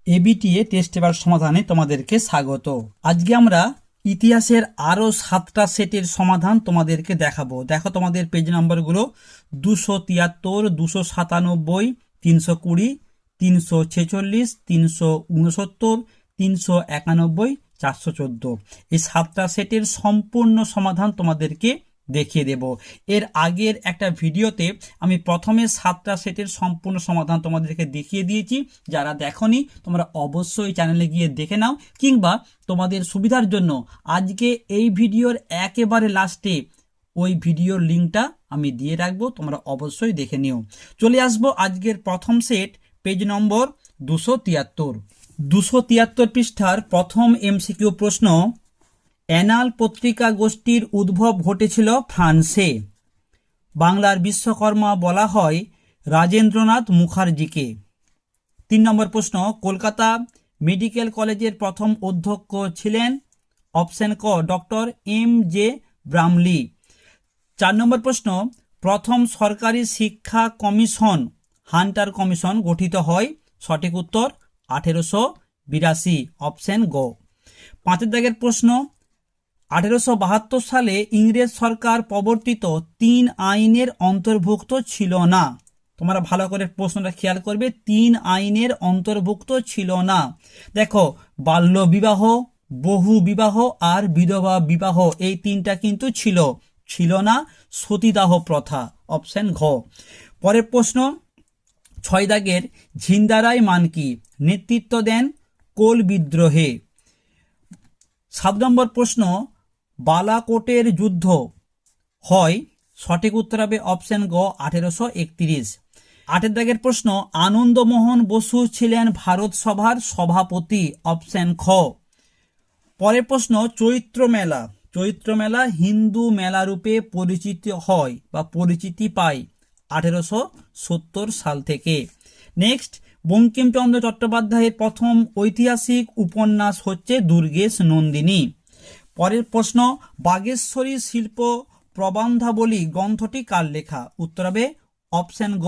ABTA test paper সমাধানে তোমাদেরকে স্বাগত। আজকে আমরা ইতিহাসের আরও 7টা সেটের সমাধান তোমাদেরকে দেখাবো। দেখো তোমাদের পেজ নম্বরগুলো 273, 297, 320, 346, 369, 391, 414। এই 7টা সেটের সম্পূর্ণ সমাধান তোমাদেরকে দেখিয়ে দেব। এর আগের একটা ভিডিওতে আমি প্রথমে 7টা সেটের সম্পূর্ণ সমাধান তোমাদেরকে দেখিয়ে দিয়েছি। যারা দেখোনি তোমরা অবশ্যই চ্যানেলে গিয়ে দেখে নাও, কিংবা তোমাদের সুবিধার জন্য আজকে এই ভিডিওর একেবারে লাস্টে ওই ভিডিওর লিঙ্কটা আমি দিয়ে রাখবো, তোমরা অবশ্যই দেখে নিও। চলে আসবো আজকের প্রথম সেট, পেজ নম্বর 273। 273 পৃষ্ঠার প্রথম এমসিকিউ প্রশ্ন, অ্যানাল পত্রিকা গোষ্ঠীর উদ্ভব ঘটেছিল ফ্রান্সে। বাংলার বিশ্বকর্মা বলা হয় রাজেন্দ্রনাথ মুখার্জিকে। 3 নম্বর প্রশ্ন, কলকাতা মেডিকেল কলেজের প্রথম অধ্যক্ষ ছিলেন অপশন ক ডক্টর M.J. ব্রামলি। 4 নম্বর প্রশ্ন, প্রথম সরকারি শিক্ষা কমিশন হান্টার কমিশন গঠিত হয়। সঠিক উত্তর 1882, অপশন গ। 5 দাগের প্রশ্ন, 1872 সালে ইংরেজ সরকার প্রবর্তিত 3 আইনের অন্তর্ভুক্ত ছিল না। তোমরা ভালো করে প্রশ্নটা খেয়াল করবে, 3 আইনের অন্তর্ভুক্ত ছিল না। দেখো, বাল্য বিবাহ, বহু বিবাহ আর বিধবা বিবাহ, এই 3টা কিন্তু ছিল না সতীদাহ প্রথা, অপশন ঘ। পরের প্রশ্ন 6 দাগের, ঝিন্দারাই মানকি নেতৃত্ব দেন কোল বিদ্রোহে। 7 নম্বর প্রশ্ন, বালাকোটের যুদ্ধ হয়। সঠিক উত্তর হবে অপশন গ 1831। 8 দাগের প্রশ্ন, আনন্দমোহন বসু ছিলেন ভারত সভার সভাপতি, অপশন খ। পরের প্রশ্ন, চৈত্র মেলা হিন্দু মেলা রূপে পরিচিত হয় বা পরিচিতি পায় 1870 সাল থেকে। নেক্সট, বঙ্কিমচন্দ্র চট্টোপাধ্যায়ের প্রথম ঐতিহাসিক উপন্যাস হচ্ছে দুর্গেশ নন্দিনী। পরের প্রশ্ন, বাগেশ্বরী শিল্প প্রবন্ধাবলী গ্রন্থটি কার লেখা? উত্তর হবে অপশন গ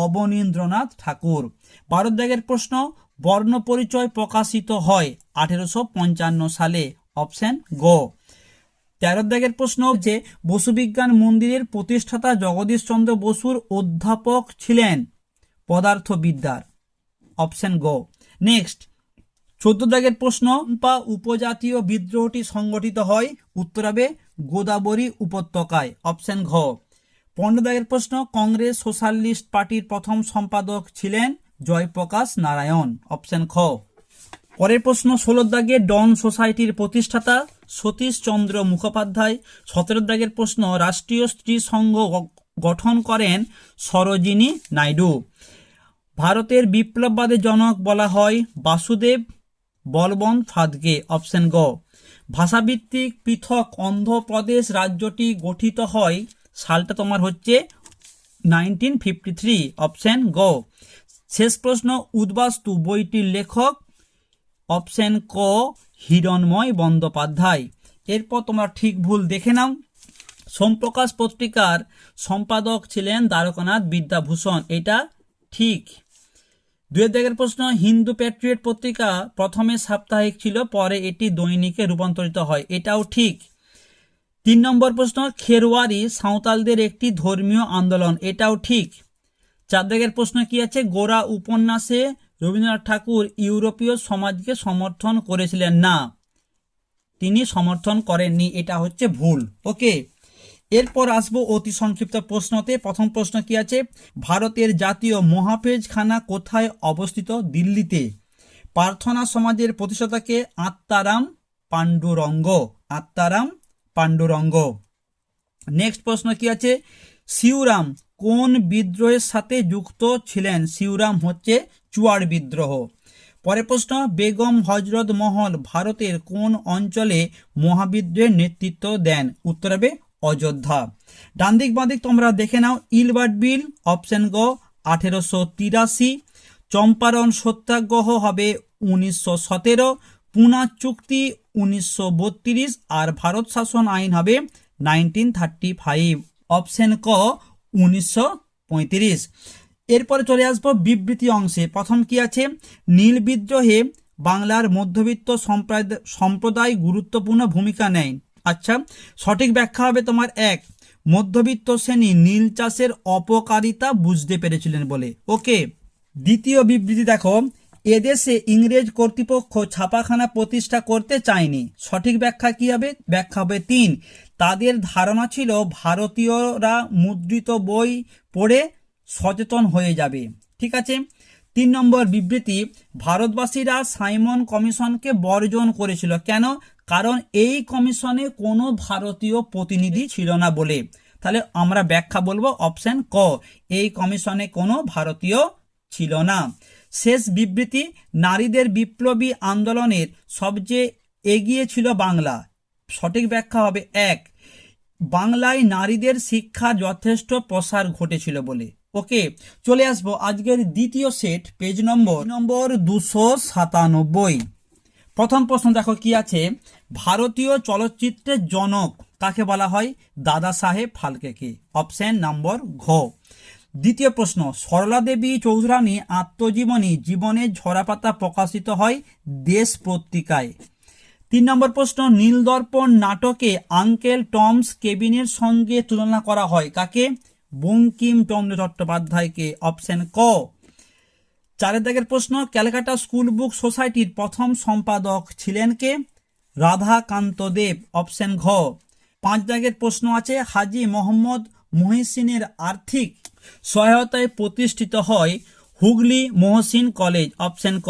অবনীন্দ্রনাথ ঠাকুর। 12 দাগের প্রশ্ন, বর্ণ পরিচয় প্রকাশিত হয় 1855 সালে, অপশন গ। 13 দাগের প্রশ্ন যে বসু বিজ্ঞান মন্দিরের প্রতিষ্ঠাতা জগদীশ চন্দ্র বসুর অধ্যাপক ছিলেন পদার্থবিদ্যার, অপশন গ। নেক্সট, 14 দাগের প্রশ্ন, পা উপজাতীয় বিদ্রোহটি সংগঠিত হয়। উত্তর হবে গোদাবরী উপত্যকায়, অপশন ঘ। 15 দাগের প্রশ্ন, কংগ্রেস সোশ্যালিস্ট পার্টির প্রথম সম্পাদক ছিলেন জয়প্রকাশ নারায়ণ, অপশন খ। পরের প্রশ্ন 16 দাগে, ডন সোসাইটির প্রতিষ্ঠাতা সতীশ চন্দ্র মুখোপাধ্যায়। 17 দাগের প্রশ্ন, রাষ্ট্রীয় স্ত্রী সংঘ গঠন করেন সরোজিনী নাইডু। ভারতের বিপ্লববাদের জনক বলা হয় বাসুদেব বলবন্ত ফাদকে, অপশন গ। ভাষাভিত্তিক পৃথক অন্ধ্রপ্রদেশ রাজ্যটি গঠিত হয়, সালটা তোমার হচ্ছে 1953, অপশন গ। শেষ প্রশ্ন, উদ্বাস্তু বইটির লেখক, অপশন ক হিরণময় বন্দ্যোপাধ্যায়। এরপর তোমরা ঠিক ভুল দেখে নাও। সোমপ্রকাশ পত্রিকার সম্পাদক ছিলেন দ্বারকানাথ বিদ্যাভূষণ, এটা ঠিক। 2 দাগের প্রশ্ন, হিন্দু প্যাট্রিয়ট পত্রিকা প্রথমে সাপ্তাহিক ছিল, পরে এটি দৈনিকে রূপান্তরিত হয়, এটাও ঠিক। 3 নম্বর প্রশ্ন, খেরওয়ারি সাঁওতালদের একটি ধর্মীয় আন্দোলন, এটাও ঠিক। 4 দাগের প্রশ্ন কি আছে, গোরা উপন্যাসে রবীন্দ্রনাথ ঠাকুর ইউরোপীয় সমাজকে সমর্থন করেছিলেন না, তিনি সমর্থন করেননি, এটা হচ্ছে ভুল। ওকে, এরপর আসবো অতি সংক্ষিপ্ত প্রশ্নতে। প্রথম প্রশ্ন কি আছে, ভারতের জাতীয় মহাফেজখানা কোথায় অবস্থিত? দিল্লিতে। প্রার্থনা সমাজের প্রতিষ্ঠাতাকে আত্মারাম পাণ্ডুরঙ্গ। নেক্সট প্রশ্ন কি আছে, শিউরাম কোন বিদ্রোহের সাথে যুক্ত ছিলেন? শিউরাম হচ্ছে চুয়াড় বিদ্রোহ। পরের প্রশ্ন, বেগম হজরত মহল ভারতের কোন অঞ্চলে মহাবিদ্রোহের নেতৃত্ব দেন? উত্তর হবে অযোধ্যা। ডান দিক বাঁ দিক তোমরা দেখে নাও। ইলবার্ট বিল, অপশন গ 1883। চম্পারণ সত্যাগ্রহ হবে 1917। পুনা চুক্তি 1932। আর ভারত শাসন আইন হবে 1935, অপশন ক 1935। এরপরে চলে আসবো বিবৃতি অংশে। প্রথম কি আছে, নীল বিদ্রোহে বাংলার মধ্যবিত্ত সম্প্রদায় গুরুত্বপূর্ণ ভূমিকা নেয়। আচ্ছা, সঠিক ব্যাখ্যা হবে তোমার এক, মধ্যবিত্ত শ্রেণী নীল চাষের অপকারিতা বুঝতে পেরেছিলেন বলে। ওকে। দ্বিতীয় বিবৃতি দেখো, এদেশে ইংরেজ কর্তৃপক্ষ ছাপাখানা প্রতিষ্ঠা করতে চায়নি। সঠিক ব্যাখ্যা কি হবে? ব্যাখ্যা হবে তিন, তাদের ধারণা ছিল ভারতীয়রা মুদ্রিত বই পড়ে সচেতন হয়ে যাবে। ঠিক আছে। 3 নম্বর বিবৃতি, ভারতবাসীরা সাইমন কমিশনকে বর্জন করেছিল। কেন? কারণ এই কমিশনে কোনো ভারতীয় প্রতিনিধি ছিল না বলে। তাহলে আমরা ব্যাখ্যা বলবো অপশন ক, এই কমিশনে কোনো ভারতীয় ছিল না। শেষ বিবৃতি, নারীদের বিপ্লবী আন্দোলনের সবচেয়ে এগিয়ে ছিল বাংলা। সঠিক ব্যাখ্যা হবে এক, বাংলায় নারীদের শিক্ষার যথেষ্ট প্রসার ঘটেছিল বলে। ওকে, চলে আসবো আজকের দ্বিতীয় সেট, পেজ নম্বর 297। প্রথম প্রশ্ন দেখো কি আছে, ভারতীয় চলচ্চিত্রের জনক কাকে বলা হয়? দাদা সাহেব ফালকেকে। অপশন নম্বর ঘ। দ্বিতীয় প্রশ্ন, সরলা দেবী চৌধুরানী আত্মজীবনী জীবনের ঝরাপাতা প্রকাশিত হয় দেশ পত্রিকায়। 3 নম্বর প্রশ্ন, নীলদর্পণ নাটকে আঙ্কেল টমস কেবিনের সঙ্গে তুলনা করা হয় কাকে? বঙ্কিমচন্দ্র চট্টোপাধ্যায়কে। অপশন ক। 4 দাগের প্রশ্ন, ক্যালকাটা স্কুল বুক সোসাইটির প্রথম সম্পাদক ছিলেন কে? রাধাকান্ত দেব। অপশন ঘ। 5 দাগের প্রশ্ন আছে, হাজী মোহাম্মদ মহিসিনের আর্থিক সহায়তায় প্রতিষ্ঠিত হয় হুগলি মহসিন কলেজ। অপশন ক।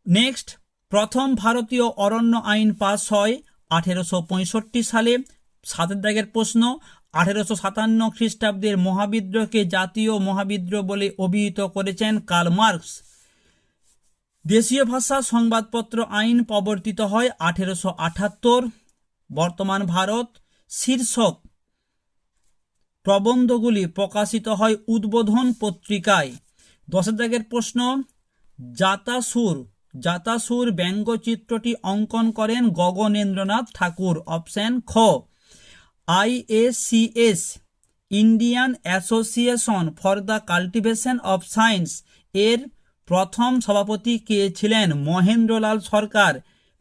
নেক্সট, প্রথম ভারতীয় অরণ্য আইন পাস হয় 1865 সালে। 7 দাগের প্রশ্ন, 1857 খ্রিস্টাব্দের মহাবিদ্রোহকে জাতীয় মহাবিদ্রোহ বলে অভিহিত করেছেন কার্ল মার্কস। দেশীয় ভাষা সংবাদপত্র আইন প্রবর্তিত হয় 1878। বর্তমান ভারত শীর্ষক প্রবন্ধগুলি প্রকাশিত হয় উদ্বোধন পত্রিকায়। 10 দাগের প্রশ্ন, জাতাসুর ব্যঙ্গচিত্রটি অঙ্কন করেন গগনেন্দ্রনাথ ঠাকুর। অপশন খ। IACS Indian association for the cultivation of science এর প্রথম সভাপতি কে ছিলেন? মহেন্দ্রলাল সরকার,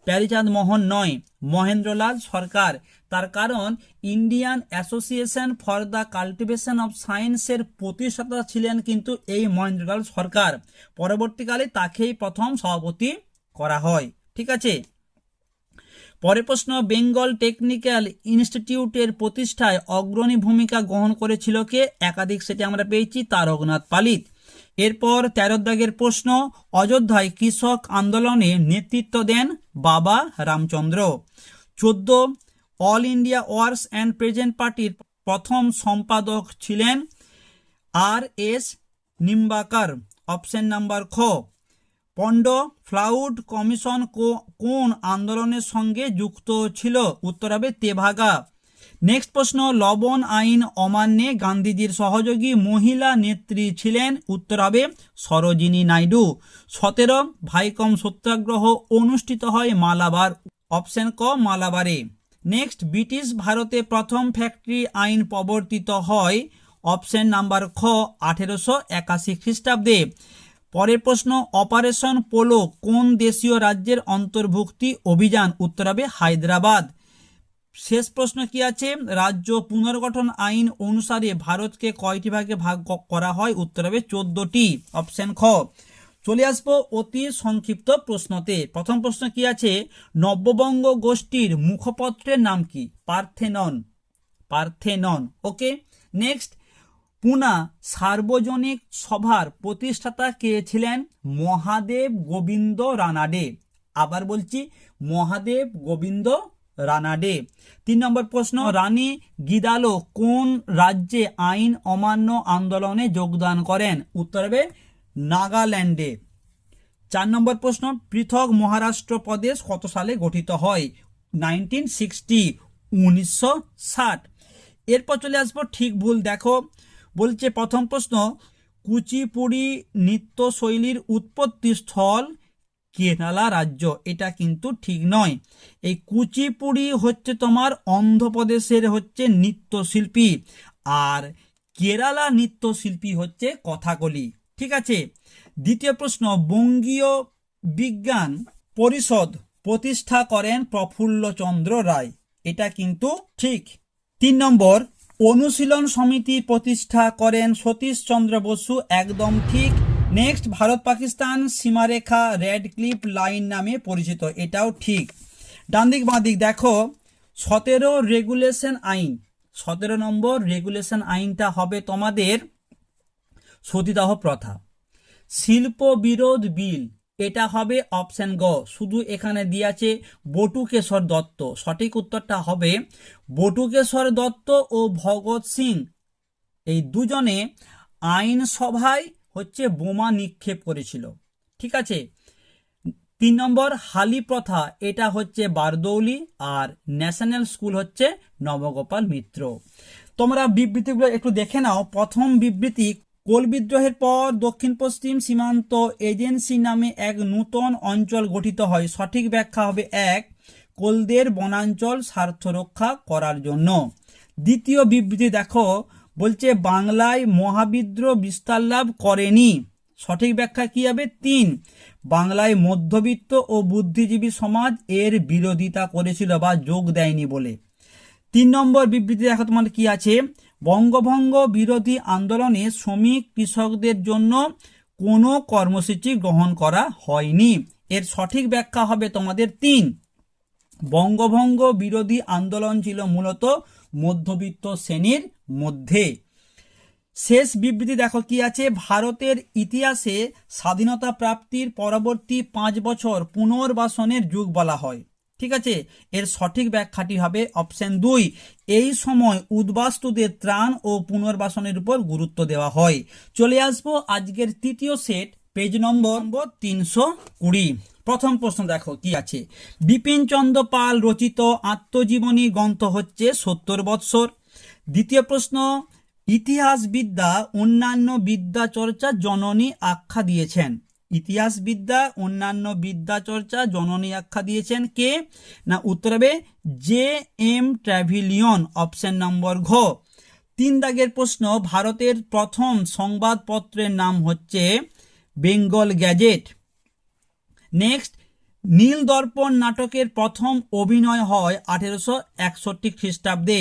প্যারীচাঁদ মোহন নয়, মহেন্দ্রলাল সরকার। তার কারণ Indian association for the cultivation of সায়েন্সের প্রতিষ্ঠাতা ছিলেন কিন্তু এই মহেন্দ্রলাল সরকার। পরবর্তীকালে তাকেই প্রথম সভাপতি করা হয়। ঠিক আছে। পরের প্রশ্ন, বেঙ্গল টেকনিক্যাল ইনস্টিটিউটের প্রতিষ্ঠায় অগ্রণী ভূমিকা গ্রহণ করেছিল কে? একাধিক সেটে আমরা পেয়েছি তারকনাথ পালিত। এরপর 13 দাগের প্রশ্ন, অযোধ্যায় কৃষক আন্দোলনে নেতৃত্ব দেন বাবা Ramchandra. 14, all India works and present পার্টির প্রথম সম্পাদক ছিলেন RS নিম্বাকার। অপশন নাম্বার খ। পন্ড ফ্লাউড কমিশন কোন আন্দোলনের সঙ্গে যুক্ত ছিল? উত্তর হবে তেভাগা। নেক্সট প্রশ্ন, লবণ আইন অমান্যে গান্ধীজির সহযোগী মহিলা নেত্রী ছিলেন? উত্তর হবে সরোজিনী নাইডু। 17, ভাইকম সত্যাগ্রহ অনুষ্ঠিত হয় মালাবার। অপশন ক, মালাবারে। নেক্সট, ব্রিটিশ ভারতে প্রথম ফ্যাক্টরি আইন প্রবর্তিত হয়? অপশন নাম্বার খ, 1881 খ্রিস্টাব্দে। পরের প্রশ্ন, অপারেশন পোলো কোন দেশীয় রাজ্যের অন্তর্ভুক্তি অভিযান? উত্তর হবে হায়দ্রাবাদ। শেষ প্রশ্ন কি আছে, রাজ্য পুনর্গঠন আইন অনুসারে ভারতকে কয়টি ভাগে ভাগ করা হয়? উত্তর হবে 14টি। অপশন খ। চলে আসবো অতি সংক্ষিপ্ত প্রশ্নতে। প্রথম প্রশ্ন কি আছে, নব্যবঙ্গ গোষ্ঠীর মুখপত্রের নাম কি? পার্থেনন। ওকে। নেক্সট, পুনা সার্বজনিক সভার প্রতিষ্ঠাতা কে ছিলেন? মহাদেব গোবিন্দ রানাডে। আবার বলছি, মহাদেব গোবিন্দ রানাডে। 3 নম্বর প্রশ্ন, রানী গিদালো কোন রাজ্যে আইন অমান্য আন্দোলনে যোগদান করেন? উত্তর হবে নাগাল্যান্ডে। 4 নম্বর প্রশ্ন, পৃথক মহারাষ্ট্র প্রদেশ কত সালে গঠিত হয়? 1960, 1960। এরপর চলে আসবো ঠিক ভুল। দেখো বলছে প্রথম প্রশ্ন, কুচিপুড়ি নৃত্যশৈলীর উৎপত্তি স্থল কেরালা রাজ্য। এটা কিন্তু ঠিক নয়। এই কুচিপুড়ি হচ্ছে তোমার অন্ধ্রপ্রদেশের হচ্ছে নৃত্যশিল্পী, আর কেরালা নৃত্যশিল্পী হচ্ছে কথাকলি। ঠিক আছে। দ্বিতীয় প্রশ্ন, বঙ্গীয় বিজ্ঞান পরিষদ প্রতিষ্ঠা করেন প্রফুল্লচন্দ্র রায়। এটা কিন্তু ঠিক। 3 নম্বর, অনুশীলন সমিতি প্রতিষ্ঠা করেন সতীশচন্দ্র বসু। একদম ঠিক। নেক্সট, ভারত পাকিস্তান সীমারেখা রেড ক্লিফ লাইন নামে পরিচিত। এটাও ঠিক। ডান দিক বাঁ দিক দেখো, 17 রেগুলেশন আইন, 17 নম্বর রেগুলেশন আইনটা হবে তোমাদের সতীদাহ প্রথা। শিল্প বিরোধ বিল, এটা হবে অপশন গ। শুধু এখানে দিয়েছে বটুকেশ্বর দত্ত। সঠিক উত্তরটা হবে বটুকেশ্বর দত্ত ও ভগৎ সিং এই দুজনে আইনসভায় হচ্ছে বোমা নিক্ষেপ করেছিল। ঠিক আছে। 3 নম্বর, হালি প্রথা, এটা হচ্ছে বারদৌলি। আর ন্যাশনাল স্কুল হচ্ছে নবগোপাল মিত্র। তোমরা বিবৃতিগুলো একটু দেখে নাও। প্রথম বিবৃতি, কোল বিদ্রোহের পর দক্ষিণ পশ্চিম সীমান্ত এজেন্সি নামে এক নূতন অঞ্চল গঠিত হয়। সঠিক ব্যাখ্যা হবে 1, কোলদের বনাঞ্চল স্বার্থ রক্ষা করার জন্য। দ্বিতীয় বিবৃতি দেখো, বলছে বাংলায় মহাবিদ্রোহ বিস্তার লাভ করেনি। সঠিক ব্যাখ্যা কি হবে? 3, বাংলায় মধ্যবিত্ত ও বুদ্ধিজীবী সমাজ এর বিরোধিতা করেছিল বা যোগ দেয়নি বলে। 3 নম্বর বিবৃতি দেখো তোমার কি আছে, বঙ্গভঙ্গ বিরোধী আন্দোলনে শ্রমিক কৃষকদের জন্য কোনো কর্মসূচি গ্রহণ করা হয়নি। এর সঠিক ব্যাখ্যা হবে তোমাদের 3, বঙ্গভঙ্গ বিরোধী আন্দোলন ছিল মূলত মধ্যবিত্ত শ্রেণীর মধ্যে। শেষ বিবৃতি দেখো কি আছে, ভারতের ইতিহাসে স্বাধীনতা প্রাপ্তির পরবর্তী 5 বছর পুনর্বাসনের যুগ বলা হয়। ঠিক আছে। এর সঠিক ব্যাখ্যাটি হবে অপশন 2, এই সময় উদ্বাস্তুদের ত্রাণ ও পুনর্বাসনের উপর গুরুত্ব দেওয়া হয়। চলে আসবো আজকের তৃতীয় সেট, পেজ নম্বর 320। প্রথম প্রশ্ন দেখো কি আছে, বিপিন চন্দ্র পাল রচিত আত্মজীবনী গ্রন্থ হচ্ছে 70 বৎসর। দ্বিতীয় প্রশ্ন, ইতিহাসবিদ্যা অন্যান্য বিদ্যা চর্চা জননী আখ্যা দিয়েছেন। ইতিহাসবিদ্যা অন্যান্য বিদ্যা চর্চা জননী আখ্যা দিয়েছেন কে? না উত্তর হবে J.M. ট্র্যাভিলিয়ন। অপশন নম্বর ঘ। 3 দাগের প্রশ্ন, ভারতের প্রথম সংবাদপত্রের নাম হচ্ছে বেঙ্গল গ্যাজেট। নেক্সট, নীল দর্পণ নাটকের প্রথম অভিনয় হয় 1861 খ্রিস্টাব্দে।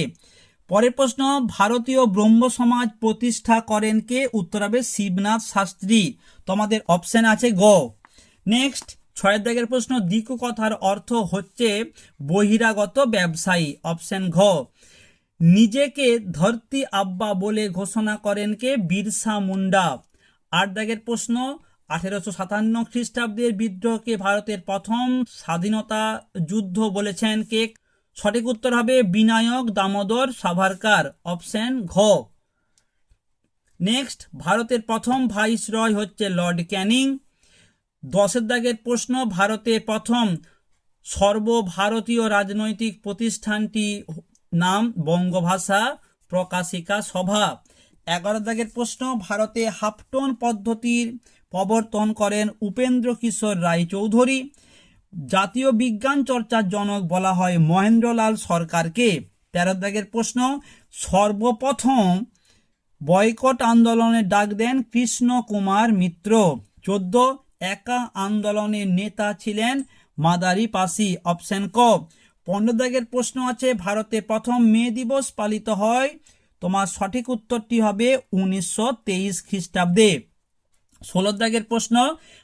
পরের প্রশ্ন, ভারতীয় ব্রহ্ম সমাজ প্রতিষ্ঠা করেন কে? উত্তর হবে শিবনাথ শাস্ত্রী। তোমাদের অপশন আছে গ। নেক্সট, 6 দাগের প্রশ্ন, দিকু কথার অর্থ হচ্ছে বহিরাগত ব্যবসায়ী। অপশন ঘ। নিজেকে ধরতি আব্বা বলে ঘোষণা করেন কে? বিরসা মুন্ডা। 8 দাগের প্রশ্ন, 1857 খ্রিস্টাব্দের বিদ্রোহকে ভারতের প্রথম স্বাধীনতা যুদ্ধ বলেছেন কে? সঠিক উত্তর হবে বিনায়ক দামোদর সাভারকার। অপশন ঘ। নেক্সট, ভারতের প্রথম ভাইসরয় হচ্ছে লর্ড ক্যানিং। 10 দাগের প্রশ্ন, ভারতের প্রথম সর্বভারতীয় রাজনৈতিক প্রতিষ্ঠানটি নাম বঙ্গভাষা প্রকাশিকা সভা। 11 দাগের প্রশ্ন, ভারতে হাফটন পদ্ধতির প্রবর্তন করেন উপেন্দ্র কিশোর রায় চৌধুরী। জাতীয় বিজ্ঞান চর্চার জনক বলা হয় মহেন্দ্রলাল সরকারকে। 13 দাগের প্রশ্ন, সর্বপ্রথম বয়কট আন্দোলনের ডাক দেন কৃষ্ণ কুমার মিত্র। 14, একা আন্দোলনের নেতা ছিলেন মাদারি পাসি। অপশন ক। 15 দাগের প্রশ্ন আছে, ভারতে প্রথম মে দিবস পালিত হয়। তোমার সঠিক উত্তরটি হবে 1923 খ্রিস্টাব্দে। 16 দাগের প্রশ্ন,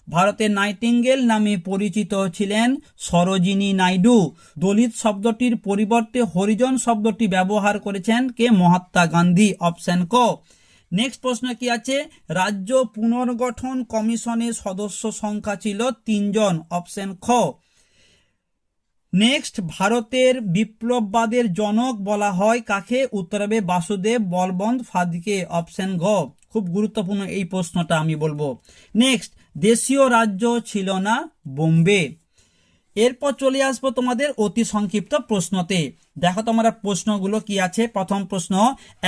ভারতের নাইটিঙ্গেল নামে পরিচিত ছিলেন সরোজিনী নাইডু। দলিত শব্দটির পরিবর্তে হরিজন শব্দটি ব্যবহার করেছেন কে? মহাত্মা গান্ধী। অপশন ক। নেক্সট প্রশ্ন কি আছে, রাজ্য পুনর্গঠন কমিশনের সদস্য সংখ্যা ছিল 3 জন। অপশন খ। নেক্সট, ভারতের বিপ্লববাদের জনক বলা হয় কাকে? উত্তর হবে বাসুদেব বলবন্ত ফাদকে। অপশন ঘ। খুব গুরুত্বপূর্ণ এই প্রশ্নটা আমি বলবো। নেক্সট, দেশীয় রাজ্য ছিল না বোম্বে। এরপর চলে আসবো তোমাদের অতি সংক্ষিপ্ত প্রশ্নতে। দেখো তোমরা প্রশ্নগুলো কি আছে। প্রথম প্রশ্ন,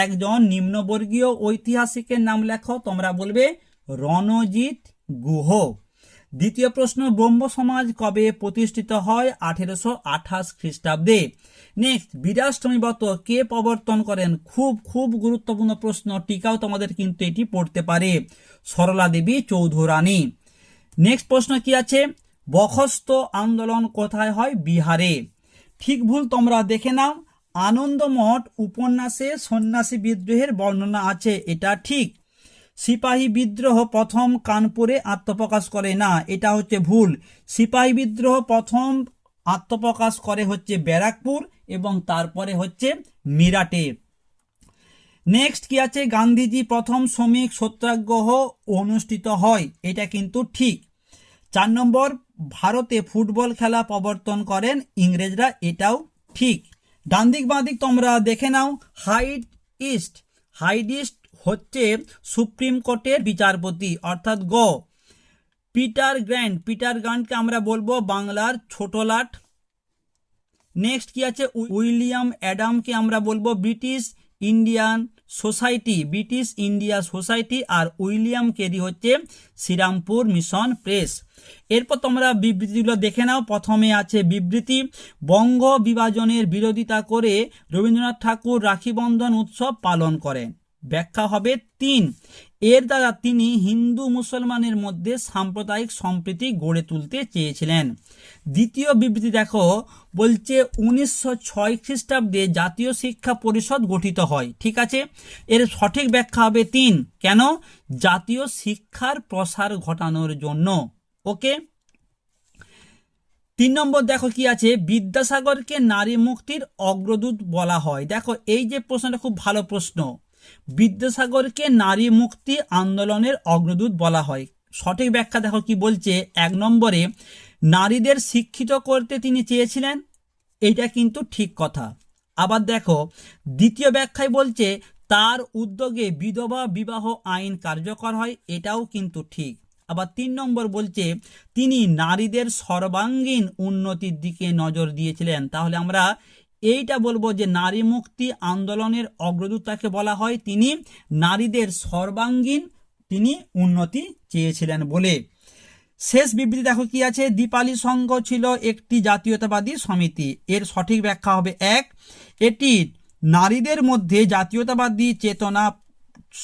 একজন নিম্নবর্গীয় ঐতিহাসিকের নাম লেখো। তোমরা বলবে রণজিৎ গুহ। দ্বিতীয় প্রশ্ন, ব্রহ্ম সমাজ কবে প্রতিষ্ঠিত হয়? 1828 খ্রিস্টাব্দে। নেক্সট, বীরাষ্টমী ব্রত কে প্রবর্তন করেন? খুব খুব গুরুত্বপূর্ণ প্রশ্ন, টিকাও তোমাদের কিন্তু এটি পড়তে পারে, সরলা দেবী চৌধুরানী। নেক্সট প্রশ্ন কি আছে? বখস্ত আন্দোলন কোথায় হয়? বিহারে। ঠিক ভুল তোমরা দেখে নাও। আনন্দমঠ উপন্যাসে সন্ন্যাসী বিদ্রোহের বর্ণনা আছে, এটা ঠিক। সিপাহী বিদ্রোহ প্রথম কানপুরে আত্মপ্রকাশ করে, না, এটা হচ্ছে ভুল। সিপাহী বিদ্রোহ প্রথম আত্মপ্রকাশ করে হচ্ছে ব্যারাকপুর এবং তারপরে হচ্ছে মিরাটে। নেক্সট কি আছে? গান্ধীজি প্রথম শ্রমিক সত্যাগ্রহ অনুষ্ঠিত হয়, এটা কিন্তু ঠিক। 4 নম্বর, ভারতে ফুটবল খেলা প্রবর্তন করেন ইংরেজরা, এটাও ঠিক। ডান দিক বাঁ দিক তোমরা দেখে নাও। হাইট ইস্ট হচ্ছে সুপ্রিম কোর্টের বিচারপতি, অর্থাৎ গ। পিটার গ্র্যান্টকে আমরা বলবো বাংলার ছোট লাট। নেক্সট কি আছে? উইলিয়াম অ্যাডামকে আমরা বলবো ব্রিটিশ ইন্ডিয়া সোসাইটি, আর উইলিয়াম কেরি হচ্ছে শ্রীরামপুর মিশন প্রেস। এরপর তোমরা বিবৃতিগুলো দেখে নাও। প্রথমে আছে বিবৃতি, বঙ্গ বিভাজনের বিরোধিতা করে রবীন্দ্রনাথ ঠাকুর রাখি বন্ধন উৎসব পালন করেন। ব্যাখ্যা হবে 3, এর দ্বারা তিনি হিন্দু মুসলমানের মধ্যে সাম্প্রদায়িক সম্প্রীতি গড়ে তুলতে চেয়েছিলেন। দ্বিতীয় বিবৃতি দেখো, বলছে 1906 খ্রিস্টাব্দে জাতীয় শিক্ষা পরিষদ গঠিত হয়, ঠিক আছে। এর সঠিক ব্যাখ্যা হবে 3, কেন? জাতীয় শিক্ষার প্রসার ঘটানোর জন্য। ওকে। 3 নম্বর দেখো কি আছে? বিদ্যাসাগরকে নারী মুক্তির অগ্রদূত বলা হয়। দেখো এই যে প্রশ্নটা খুব ভালো প্রশ্ন, বিদ্যাসাগরকে নারী মুক্তি আন্দোলনের অগ্রদূত বলা হয়। সঠিক ব্যাখ্যা দেখো কি বলছে। 1 নম্বরে, নারীদের শিক্ষিত করতে তিনি চেয়েছিলেন, এটা কিন্তু ঠিক কথা। আবার দেখো দ্বিতীয় ব্যাখ্যায় বলছে তার উদ্যোগে বিধবা বিবাহ আইন কার্যকর হয়, এটাও কিন্তু ঠিক। আবার 3 নম্বর বলছে তিনি নারীদের সর্বাঙ্গীন উন্নতির দিকে নজর দিয়েছিলেন। তাহলে আমরা এইটা বলবো যে নারী মুক্তি আন্দোলনের অগ্রদূত তাকে বলা হয়, তিনি নারীদের সর্বাঙ্গীন উন্নতি চেয়েছিলেন বলে। শেষ বিবৃতি দেখো কি আছে? দীপালি সংঘ ছিল একটি জাতীয়তাবাদী সমিতি। এর সঠিক ব্যাখ্যা হবে 1, এটি নারীদের মধ্যে জাতীয়তাবাদী চেতনা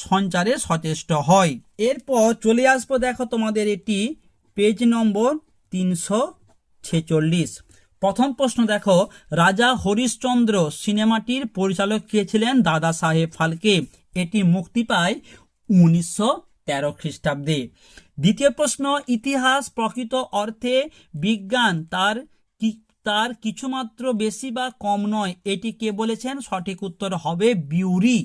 সঞ্চারে সচেষ্ট হয়। এরপর চলে আসবো, দেখো তোমাদের এটি পেজ নম্বর 346। প্রথম প্রশ্ন দেখো, রাজা হরিশ্চন্দ্র সিনেমাটির পরিচালক কে ছিলেন? দাদা সাহেব ফালকে। এটি মুক্তি পায় 1913 খ্রিস্টাব্দে। দ্বিতীয় প্রশ্ন, ইতিহাস প্রকৃত অর্থে বিজ্ঞান, তার কিছুমাত্র বেশি বা কম নয়, এটি কে বলেছেন? সঠিক উত্তর হবে বিউরি।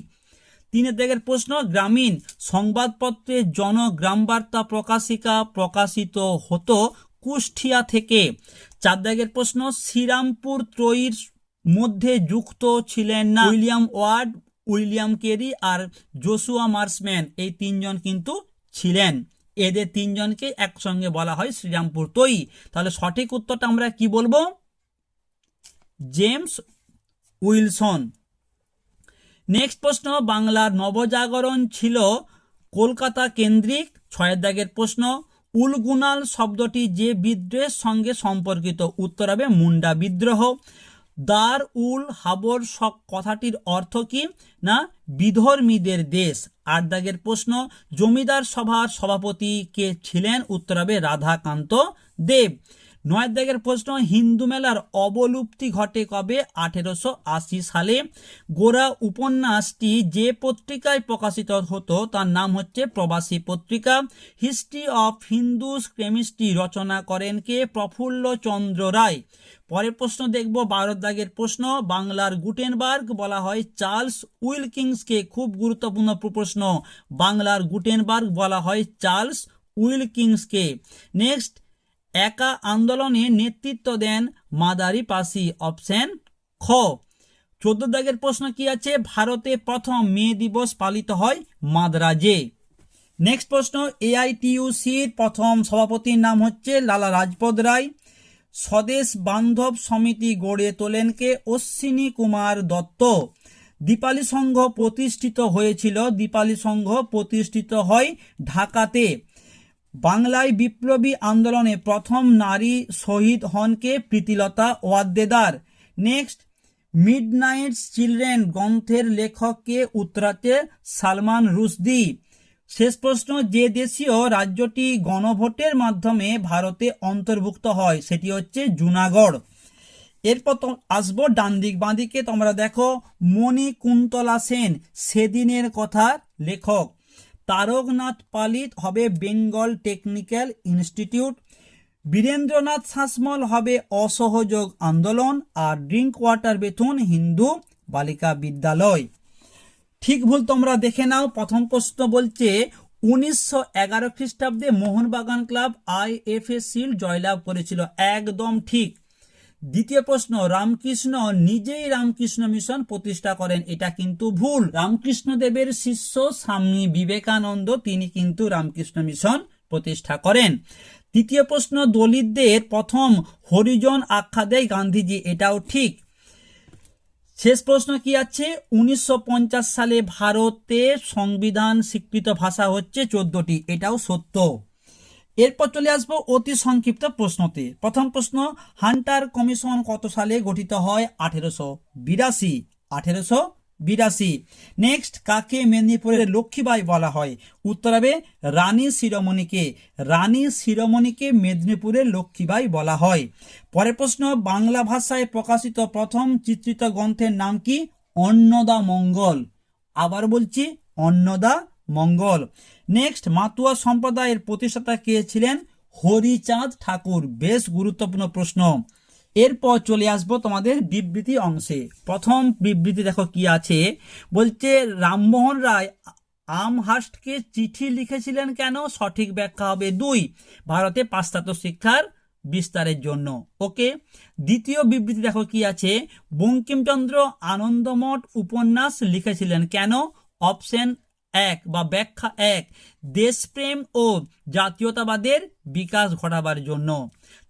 3 দাগের প্রশ্ন, গ্রামীণ সংবাদপত্রে জনগ্রামবার্তা প্রকাশিকা প্রকাশিত হতো কুষ্টিয়া থেকে। 4 দাগের প্রশ্ন, শ্রীরামপুর ত্রয়ীর মধ্যে যুক্ত ছিলেন না উইলিয়াম ওয়ার্ড, উইলিয়াম কেরি আর জোশুয়া মার্সম্যান, এই 3 জন কিন্তু ছিলেন। এদের 3 জনকে একসঙ্গে বলা হয় শ্রীরামপুর ত্রয়ী। তাহলে সঠিক উত্তরটা আমরা কি বলবো? James Wilson. নেক্সট প্রশ্ন, বাংলার নবজাগরণ ছিল কলকাতা কেন্দ্রিক। 6 দাগের প্রশ্ন, উলগুনাল শব্দটি যে বিদ্রোহের সঙ্গে সম্পর্কিত? উত্তর হবে মুন্ডা বিদ্রোহ। দার উল হাবর কথাটির অর্থ কি? না, বিধর্মীদের দেশ। 8 দাগের প্রশ্ন, জমিদার সভার সভাপতি কে ছিলেন? উত্তর হবে রাধাকান্ত দেব। 9 দাগের প্রশ্ন, হিন্দু মেলার অবলুপ্তি ঘটে কবে? 1880 সালে। গোরা উপন্যাসটি যে পত্রিকায় প্রকাশিত হতো তার নাম হচ্ছে প্রবাসী পত্রিকা। হিস্ট্রি অফ হিন্দুস কেমিস্ট্রি রচনা করেন কে? প্রফুল্ল চন্দ্র রায়। পরের প্রশ্ন দেখব 12 দাগের প্রশ্ন, বাংলার গুটেনবার্গ বলা হয় চার্লস উইলকিন্সকে। খুব গুরুত্বপূর্ণ প্রশ্ন, বাংলার গুটেনবার্গ বলা হয় চার্লস উইলকিন্সকে। নেক্সট, একা আন্দোলনে নেতৃত্ব দেন মাদারি পাসি। অপশন খ। 14 দাগের প্রশ্ন কি আছে? ভারতে প্রথম মে দিবস পালিত হয় মাদ্রাজে। নেক্সট প্রশ্ন, এআইটিইউসির প্রথম সভাপতির নাম হচ্ছে লালা লাজপত রায়। স্বদেশ বান্ধব সমিতি গড়ে তোলেন কে? অশ্বিনী কুমার দত্ত। দীপালি সংঘ প্রতিষ্ঠিত হয়েছিল, দীপালি সংঘ প্রতিষ্ঠিত হয় ঢাকাতে। বাংলায় বিপ্লবী আন্দোলনে প্রথম নারী শহীদ হন কে? Pritilata Waddedar. Next, Midnight Children গ্রন্থের লেখক কে? উত্তরাতে সালমান রুশদি। শেষ প্রশ্ন, যে দেশীয় রাজ্যটি গণভোটের মাধ্যমে ভারতে অন্তর্ভুক্ত হয় সেটি হচ্ছে জুনাগড়। এরপর তো আসবো ডান দিক বাঁ দিকে, তোমরা দেখো মণিকুন্তলা সেন সেদিনের কথার লেখক। তারকনাথ পালিত হবে বেঙ্গল টেকনিক্যাল ইনস্টিটিউট। বীরেন্দ্রনাথ শাসমল হবে অসহযোগ আন্দোলন। আর ড্রিঙ্ক ওয়াটার বেথুন হিন্দু বালিকা বিদ্যালয়। ঠিক ভুল তোমরা দেখে নাও। প্রথম প্রশ্ন বলছে 1911 খ্রিস্টাব্দে মোহনবাগান ক্লাব IFA শিল্ড জয়লাভ করেছিল, একদম ঠিক। দ্বিতীয় প্রশ্ন, রামকৃষ্ণ নিজেই রামকৃষ্ণ মিশন প্রতিষ্ঠা করেন, এটা কিন্তু ভুল। রামকৃষ্ণ দেবের শিষ্য স্বামী বিবেকানন্দ তিনি কিন্তু রামকৃষ্ণ মিশন প্রতিষ্ঠা করেন। তৃতীয় প্রশ্ন, দলিতদের প্রথম হরিজন আখ্যা দেয় গান্ধীজি, এটাও ঠিক। শেষ প্রশ্ন কি আছে, 1950 সালে ভারতে সংবিধান স্বীকৃত ভাষা হচ্ছে 14টি, এটাও সত্য। এরপর চলে আসবো অতি সংক্ষিপ্ত প্রশ্নতে। প্রথম প্রশ্ন, হান্টার কমিশন কত সালে গঠিত হয়? 1882। নেক্সট, কাকে মেদিনীপুরের লক্ষ্মীবাই বলা হয়? উত্তর হবে রানী শিরোমণিকে। রানী শিরোমণিকে মেদিনীপুরের লক্ষ্মীবাই বলা হয়। পরের প্রশ্ন, বাংলা ভাষায় প্রকাশিত প্রথম চিত্রিত গ্রন্থের নাম কি? অন্নদা মঙ্গল। আবার বলছি, অন্নদা মঙ্গল। নেক্সট, মাতুয়া সম্প্রদায়ের প্রতিষ্ঠাতা কে ছিলেন? হরিচাঁদ ঠাকুর। বেশ গুরুত্বপূর্ণ প্রশ্ন। এরপর চলে আসবো তোমাদের বিবৃতি অংশে। প্রথম বিবৃতি দেখো কি আছে, বলছে রামমোহন রায় আমহার্স্টকে চিঠি লিখেছিলেন কেন? সঠিক ব্যাখ্যা হবে 2, ভারতে পাশ্চাত্য শিক্ষার বিস্তারের জন্য। ওকে। দ্বিতীয় বিবৃতি দেখো কি আছে, বঙ্কিমচন্দ্র আনন্দমঠ উপন্যাস লিখেছিলেন কেন? অপশন 1 বা ব্যাখ্যা 1, দেশপ্রেম ও জাতীয়তাবাদের বিকাশ ঘটাবার জন্য।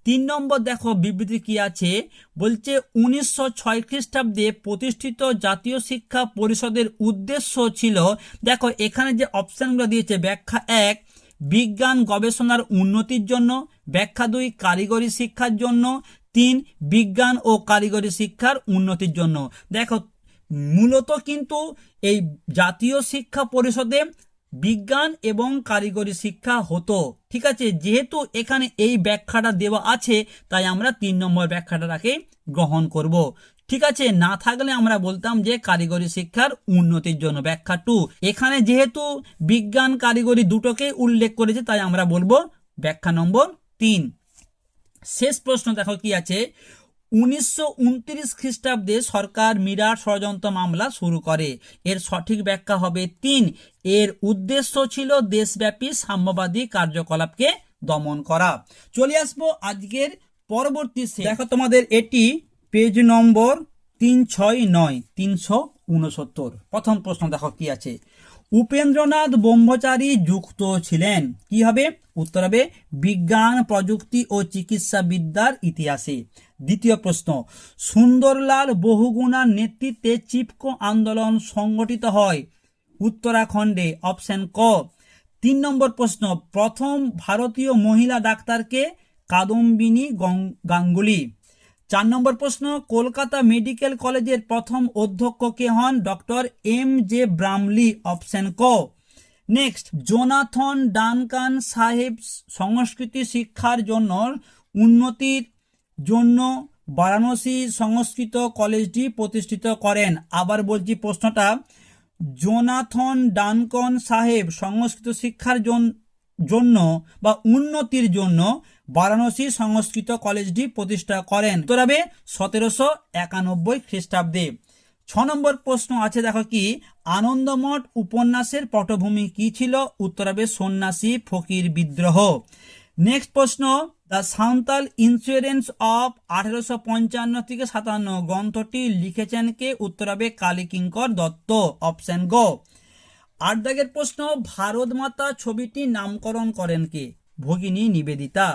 3 নম্বর দেখো বিবৃতি কি আছে, বলছে 1906 খ্রিস্টাব্দে প্রতিষ্ঠিত জাতীয় শিক্ষা পরিষদের উদ্দেশ্য ছিল, দেখো এখানে যে অপশনগুলো দিয়েছে, ব্যাখ্যা 1 বিজ্ঞান গবেষণার উন্নতির জন্য, ব্যাখ্যা 2 কারিগরি শিক্ষার জন্য, 3 বিজ্ঞান ও কারিগরি শিক্ষার উন্নতির জন্য। দেখো মূলত কিন্তু এই জাতীয় শিক্ষা পরিষদে বিজ্ঞান এবং কারিগরি শিক্ষা হতো, ঠিক আছে। যেহেতু এখানে এই ব্যাখ্যাটা দেওয়া আছে তাই আমরা 3 নম্বর ব্যাখ্যাটাকে গ্রহণ করব, ঠিক আছে। না থাকলে আমরা বলতাম যে কারিগরি শিক্ষার উন্নতির জন্য, ব্যাখ্যা 2। এখানে যেহেতু বিজ্ঞান কারিগরি দুটোকে উল্লেখ করেছে তাই আমরা বলবো ব্যাখ্যা নম্বর 3। শেষ প্রশ্ন দেখো কি আছে, 1929 খ্রিস্টাব্দে সরকার মিরাট ষড়যন্ত্র মামলা শুরু করে, এর সঠিক ব্যাখ্যা হবে 3, এর উদ্দেশ্য ছিল দেশব্যাপী সাম্যবাদী কার্যকলাপকে দমন করা। চলে আসবো আজকের পরবর্তী দেখো তোমাদের এটি পেজ নম্বর 369। প্রথম প্রশ্ন দেখো কি আছে, উপেন্দ্রনাথ ব্রহ্মচারী যুক্ত ছিলেন, কি হবে? উত্তর হবে বিজ্ঞান প্রযুক্তি ও চিকিৎসা বিদ্যার ইতিহাসে। দ্বিতীয় প্রশ্ন, সুন্দরলাল বহুগুণার নেতৃত্বে চিপকো আন্দোলন সংগঠিত হয় উত্তরাখণ্ডে, অপশন ক। 3 নম্বর প্রশ্ন, প্রথম ভারতীয় মহিলা ডাক্তারকে? কাদম্বিনী গাঙ্গুলি। 4 নম্বর প্রশ্ন, কলকাতা মেডিকেল কলেজের প্রথম অধ্যক্ষ কে হন? ডক্টর MJ ব্রামলি, অপশন ক। নেক্সট, জোনাথন ডানকান সাহেব সংস্কৃতি শিক্ষার জন্য উন্নতির জন্য বারাণসী সংস্কৃত কলেজটি প্রতিষ্ঠিত করেন। আবার বলছি প্রশ্নটা, জোনাথন ডানকন সাহেব সংস্কৃত শিক্ষার জন্য বা উন্নতির জন্য বারাণসী সংস্কৃত কলেজটি প্রতিষ্ঠা করেন, উত্তর হবে 1791 খ্রিস্টাব্দে। 6 নম্বর প্রশ্ন আছে দেখো কি, আনন্দমঠ উপন্যাসের পটভূমি কি ছিল? উত্তর হবে সন্ন্যাসী ফকির বিদ্রোহ। নেক্সট প্রশ্ন, দ্য সাঁওতাল ইন্স্যুরেন্স অফ 1855 থেকে 57 গ্রন্থটি লিখেছেন কে? উত্তর হবে কালীকিঙ্কর দত্ত, অপশন গ। 8 দাগের প্রশ্ন, ভারত মাতা ছবিটির নামকরণ করেন কে? ভগিনী নিবেদিতা।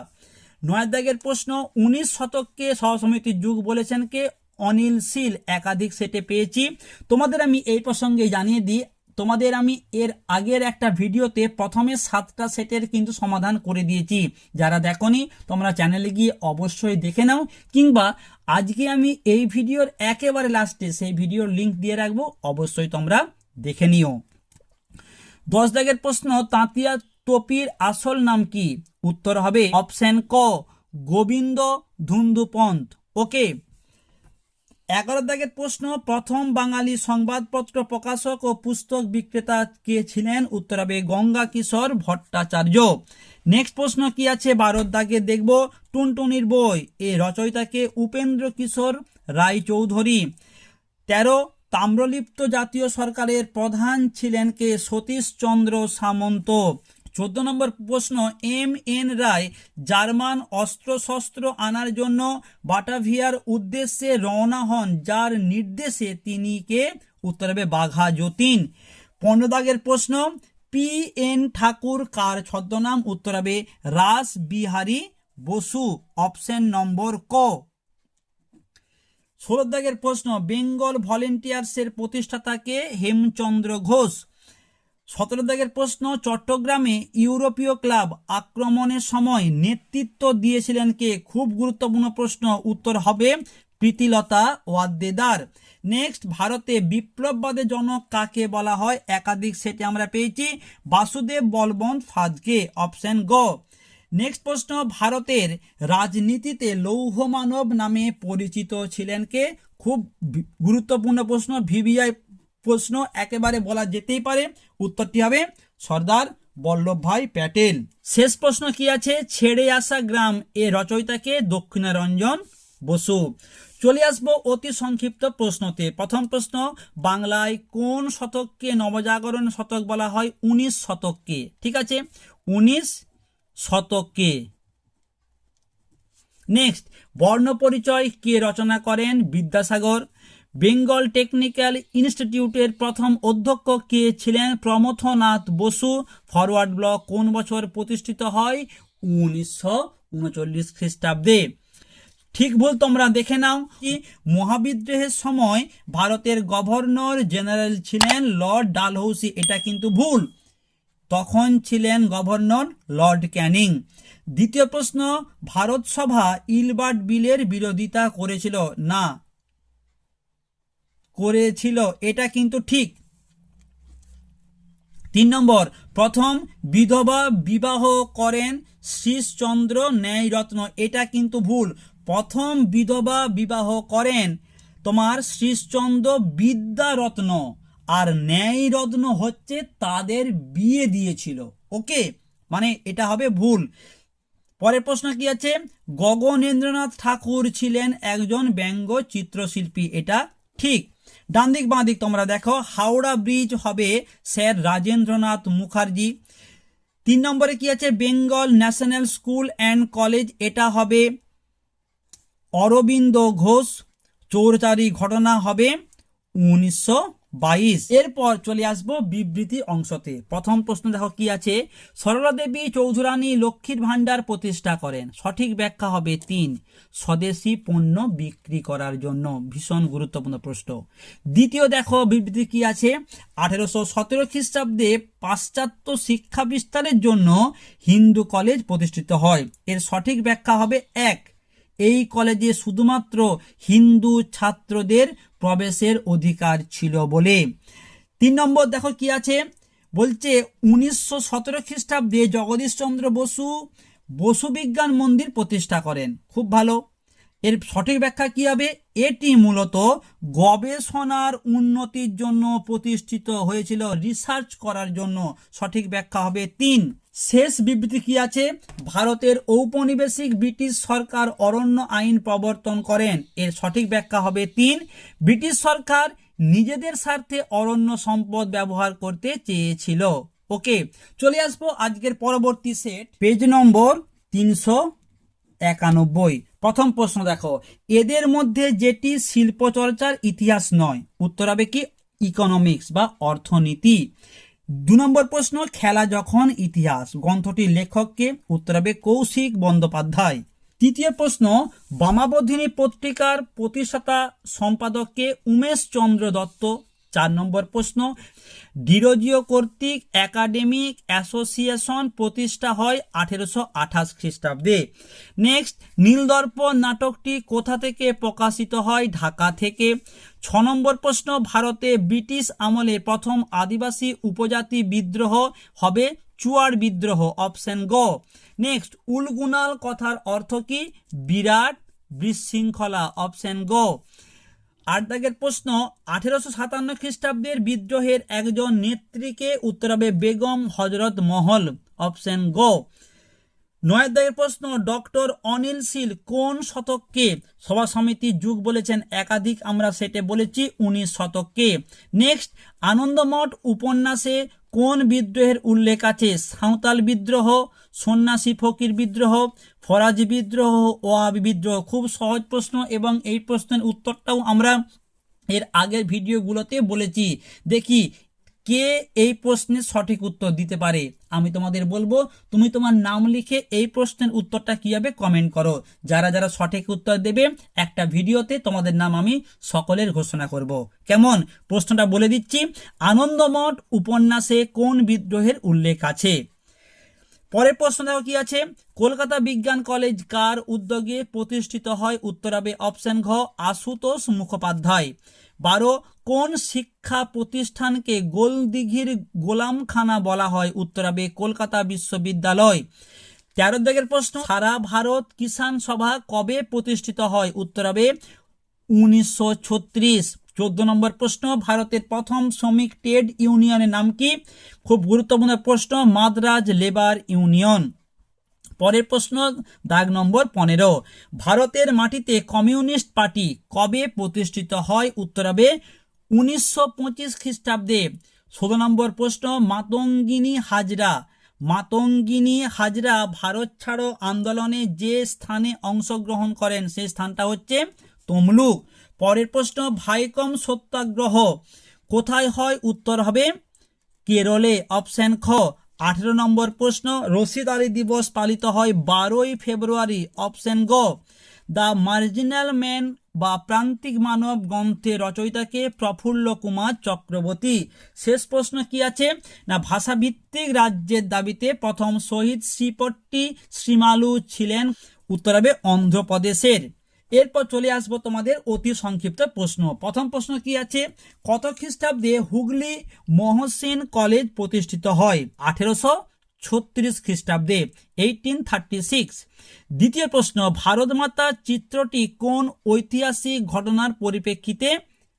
9 দাগের প্রশ্ন, 19 শতককে সহসমিতির যুগ বলেছেন কে? অনিল শীল। একাধিক সেটে পেয়েছি। তোমাদের আমি এই প্রসঙ্গে জানিয়ে দিই, তোমাদের আমি এর আগের একটা ভিডিওতে প্রথমে 7টা সেটের কিন্তু সমাধান করে দিয়েছি। যারা দেখোনি তোমরা চ্যানেলে গিয়ে অবশ্যই দেখে নাও, কিংবা আজকে আমি এই ভিডিওর একেবারে লাস্টে সেই ভিডিওর লিঙ্ক দিয়ে রাখবো, অবশ্যই তোমরা দেখে নিও। 10 দাগের প্রশ্ন, তাঁতিয়া তোপির আসল নাম কি? উত্তর হবে অপশন ক, গোবিন্দ ধুন্দুপন্ত। ওকে। 11 দাগের প্রশ্ন, প্রথম বাঙালি সংবাদপত্র প্রকাশক ও পুস্তক বিক্রেতা কে ছিলেন? উত্তর হবে গঙ্গা কিশোর ভট্টাচার্য। নেক্সট প্রশ্ন কি আছে 12 দাগে দেখব, টুনটুনির বই এ রচয়িতাকে উপেন্দ্র কিশোর রায়চৌধুরী। 13, তাম্রলিপ্ত জাতীয় সরকারের প্রধান ছিলেন কে? সতীশচন্দ্র সামন্ত। 14 নম্বর প্রশ্ন, এম.এন. রায় জার্মান অস্ত্রশস্ত্র আনার জন্য বাটাভিয়ার উদ্দেশ্যে রওনা হন, যার নির্দেশে তিনি কে? উত্তর হবে বাঘা যতীন। 15 দাগের প্রশ্ন, পি.এন. ঠাকুর কার ছদ্মনাম? উত্তর হবে রাস বিহারী বসু। অপশন নম্বর ক। 16 দাগের প্রশ্ন, বেঙ্গল ভলেন্টিয়ার্সের প্রতিষ্ঠাতাকে? হেমচন্দ্র ঘোষ। 17 দাগের প্রশ্ন, চট্টগ্রামে ইউরোপীয় ক্লাব আক্রমণের সময় নেতৃত্ব দিয়েছিলেন কে? খুব গুরুত্বপূর্ণ প্রশ্ন, উত্তর হবে প্রীতিলতা ওয়াদ্দেদার। নেক্সট, ভারতে বিপ্লববাদের জনক কাকে বলা হয়? একাধিক সেটে আমরা পেয়েছি বাসুদেব বলবন্ত ফাদকে। অপশন গ। নেক্সট প্রশ্ন, ভারতের রাজনীতিতে লৌহ মানব নামে পরিচিত ছিলেন কে? খুব গুরুত্বপূর্ণ প্রশ্ন, ভিভিআই প্রশ্ন, একেবারে বলা যেতেই পারে। উত্তরটি হবে সর্দার বল্লভভাই প্যাটেল। শেষ প্রশ্ন কি আছে, ছেড়ে আসা গ্রাম এ রচয়িতাকে? দক্ষিণারঞ্জন বসু। চলে আসবো অতি সংক্ষিপ্ত প্রশ্নতে। প্রথম প্রশ্ন, বাংলায় কোন শতককে নবজাগরণ শতক বলা হয়? 19 শতককে। ঠিক আছে, 19 শতককে। নেক্সট, বর্ণপরিচয় কে রচনা করেন? বিদ্যাসাগর। বেঙ্গল টেকনিক্যাল ইনস্টিটিউটের প্রথম অধ্যক্ষ কে ছিলেন? প্রমথনাথ বসু। ফরওয়ার্ড ব্লক কোন বছর প্রতিষ্ঠিত হয়? 1939 খ্রিস্টাব্দে। ঠিক ভুল তোমরা দেখে নাও। কি মহাবিদ্রোহের সময় ভারতের গভর্নর জেনারেল ছিলেন লর্ড ডালহৌসি, এটা কিন্তু ভুল, তখন ছিলেন গভর্নর লর্ড ক্যানিং। দ্বিতীয় প্রশ্ন, ভারত সভা ইলবার্ট বিলের বিরোধিতা করেছিল না করেছিল? এটা কিন্তু ঠিক। 3 নম্বর, প্রথম বিধবা বিবাহ করেন শ্রীশচন্দ্র ন্যায়রত্ন, এটা কিন্তু ভুল, প্রথম বিধবা বিবাহ করেন তোমার শ্রীশচন্দ্র বিদ্যারত্ন, আর ন্যায়রত্ন হচ্ছে তাদের বিয়ে দিয়েছিল। ওকে, মানে এটা হবে ভুল। পরের প্রশ্ন কি আছে, গগনেন্দ্রনাথ ঠাকুর ছিলেন একজন ব্যঙ্গ চিত্রশিল্পী, এটা ঠিক। ডান দিক বাঁ দিক তোমরা দেখো, হাওড়া ব্রিজ হবে স্যার রাজেন্দ্রনাথ মুখার্জি। 3 নম্বরে কি আছে, Bengal national school and college, এটা হবে অরবিন্দ ঘোষ। চৌরচারি ঘটনা হবে 1922। এরপর চলে আসবো বিবৃতি অংশতে। প্রথম প্রশ্ন দেখো কি আছে, সরলা দেবী চৌধুরানী লক্ষ্মীর ভান্ডার প্রতিষ্ঠা করেন। সঠিক ব্যাখ্যা হবে 3, স্বদেশি পণ্য বিক্রি করার জন্য। ভীষণ গুরুত্বপূর্ণ প্রশ্ন। দ্বিতীয় দেখো বিবৃতি কি আছে, 1817 খ্রিস্টাব্দে পাশ্চাত্য শিক্ষা বিস্তারের জন্য হিন্দু কলেজ প্রতিষ্ঠিত হয়। এর সঠিক ব্যাখ্যা হবে 1, এই কলেজে শুধুমাত্র হিন্দু ছাত্রদের প্রবেশের অধিকার ছিল বলে। 3 নম্বর দেখো কি আছে, বলছে 1917 খ্রিস্টাব্দে জগদীশচন্দ্র বসু বিজ্ঞান মন্দির প্রতিষ্ঠা করেন। খুব ভালো। এর সঠিক ব্যাখ্যা কি হবে, এটি মূলত গবেষণার উন্নতির জন্য প্রতিষ্ঠিত হয়েছিল, রিসার্চ করার জন্য। সঠিক ব্যাখ্যা হবে 3। শেষ বিবৃতি কি আছে, ভারতের ঔপনিবেশিক ব্রিটিশ সরকার অরণ্য আইন প্রবর্তন করেন। এর সঠিক ব্যাখ্যা হবে 3, ব্রিটিশ সরকার নিজেদের স্বার্থে অরণ্য সম্পদ ব্যবহার করতে চেয়েছিল। ওকে, চলে আসবো আজকের পরবর্তী সেট, পেজ নম্বর 391। প্রথম প্রশ্ন দেখো, এদের মধ্যে যেটি শিল্পচর্চার ইতিহাস নয়? উত্তর হবে কি ইকোনমিক্স বা অর্থনীতি। 2 নম্বর প্রশ্ন, খেলা যখন ইতিহাস গ্রন্থটির লেখককে? উত্তর হবে কৌশিক বন্দ্যোপাধ্যায়। তৃতীয় প্রশ্ন, বামাবধিনী পত্রিকার প্রতিষ্ঠাতা সম্পাদককে? উমেশ চন্দ্র দত্ত। 4 নম্বর প্রশ্ন, ডিরোজিও কর্তৃক একাডেমিক অ্যাসোসিয়েশন প্রতিষ্ঠা হয় 1828 খ্রিস্টাব্দে। নেক্সট, নীলদর্পণ নাটকটি কোথা থেকে প্রকাশিত হয়? ঢাকা থেকে। 6 নম্বর প্রশ্ন, ভারতে ব্রিটিশ আমলে প্রথম আদিবাসী উপজাতি বিদ্রোহ হবে চুয়ার বিদ্রোহ, অপশন গ। নেক্সট, উলগুনাল কথার অর্থ কি? বিরাট বিশৃঙ্খলা, অপশন গ। 8 দাগের প্রশ্ন, 1857 খ্রিস্টাব্দের বিদ্রোহের একজন নেত্রীকে? উত্তর হবে বেগম হজরত মহল, অপশন গ। 9 দাগের প্রশ্ন, ডক্টর অনিল শীল কোন শতককে সভা সমিতির যুগ বলেছেন? একাধিক আমরা সেটে বলেছি 19 শতককে। নেক্সট, আনন্দমঠ উপন্যাসে কোন বিদ্রোহের উল্লেখ আছে? সাঁওতাল বিদ্রোহ, সন্ন্যাসী ফকির বিদ্রোহ, ফরাজি বিদ্রোহ, ওয়াবি বিদ্রোহ। খুব সহজ প্রশ্ন এবং এই প্রশ্নের উত্তরটাও আমরা এর আগের ভিডিওগুলোতে বলেছি। দেখি কে এই প্রশ্নের সঠিক উত্তর দিতে পারে। আমি তোমাদের বলবো, তুমি তোমার নাম লিখে এই প্রশ্নের উত্তরটা কি হবে কমেন্ট করো। যারা যারা সঠিক উত্তর দেবে একটা ভিডিওতে তোমাদের নাম আমি সকলের ঘোষণা করব। কেমন? প্রশ্নটা বলে দিচ্ছি, আনন্দমঠ উপন্যাসে কোন বিদ্রোহের উল্লেখ আছে? পরের প্রশ্ন দেখো কি আছে, কলকাতা বিজ্ঞান কলেজ কার উদ্যোগে প্রতিষ্ঠিত হয়? উত্তর হবে অপশন ঘ, আশুতোষ মুখোপাধ্যায়। 12, কোন শিক্ষা প্রতিষ্ঠানকে গোলদিঘির গোলামখানা বলা হয়? উত্তর হবে কলকাতা বিশ্ববিদ্যালয়। 13 দাগের প্রশ্ন, সারা ভারত কিষাণ সভা কবে প্রতিষ্ঠিত হয়? উত্তর হবে 1936। 14 নম্বর প্রশ্ন, ভারতের প্রথম শ্রমিক ট্রেড ইউনিয়নের নাম কি? খুব গুরুত্বপূর্ণ প্রশ্ন, মাদ্রাজ লেবার ইউনিয়ন। পরের প্রশ্ন, দাগ নম্বর 15, ভারতের মাটিতে কমিউনিস্ট পার্টি কবে প্রতিষ্ঠিত হয়? উত্তর হবে 1925 খ্রিস্টাব্দে। 16 নম্বর প্রশ্ন, মাতঙ্গিনী হাজরা ভারত ছাড়ো আন্দোলনে যে স্থানে অংশগ্রহণ করেন সেই স্থানটা হচ্ছে তমলুক। পরের প্রশ্ন, ভাইকম সত্যাগ্রহ কোথায় হয়? উত্তর হবে কেরলে, অপশন খ। 18 নম্বর প্রশ্ন, রশিদ আলী দিবস পালিত হয় 12ই ফেব্রুয়ারি, অপশন গ। দ্য মার্জিনাল ম্যান বা প্রান্তিক মানব গ্রন্থের রচয়িতাকে? প্রফুল্ল কুমার চক্রবর্তী। শেষ প্রশ্ন কি আছে না, ভাষাভিত্তিক রাজ্যের দাবিতে প্রথম শহীদ শ্রীপট্টি শ্রীমালু ছিলেন? উত্তর হবে অন্ধ্রপ্রদেশের। এরপর চলে আসবো তোমাদের অতি সংক্ষিপ্ত প্রশ্ন। প্রথম প্রশ্ন কি আছে, কত খ্রিস্টাব্দে হুগলি মহসিন কলেজ প্রতিষ্ঠিত হয়? 1836 খ্রিস্টাব্দে, 1836। দ্বিতীয় প্রশ্ন, ভারত মাতা চিত্রটি কোন ঐতিহাসিক ঘটনার পরিপ্রেক্ষিতে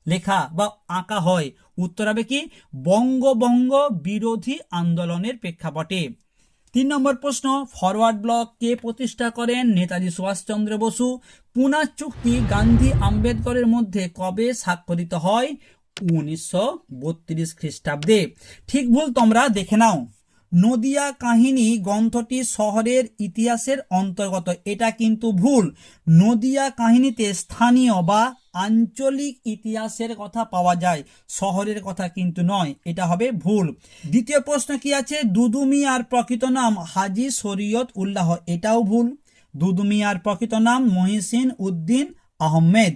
লেখা বা আঁকা হয়? উত্তর হবে কি বঙ্গভঙ্গ বিরোধী আন্দোলনের প্রেক্ষাপটে। 3 নম্বর প্রশ্ন, ফরওয়ার্ড ব্লক কে প্রতিষ্ঠা করেন? নেতাজি সুভাষচন্দ্র বসু। পুনা চুক্তি গান্ধী আম্বেদকরের মধ্যে কবে স্বাক্ষরিত হয়? 1932 খ্রিস্টাব্দে। ঠিক ভুল তোমরা দেখে নাও। নদিয়া কাহিনী গ্রন্থটি শহরের ইতিহাসের অন্তর্গত, এটা কিন্তু ভুল। নদিয়া কাহিনীতে স্থানীয় বা আঞ্চলিক ইতিহাসের কথা পাওয়া যায়, শহরের কথা কিন্তু নয়, এটা হবে ভুল। দ্বিতীয় প্রশ্ন কি আছে, দুদু মিয়ার প্রকৃত নাম হাজী শরীয়ত উল্লাহ, এটাও ভুল। দুদু মিয়ার প্রকৃত নাম মহিসিন উদ্দিন আহমেদ।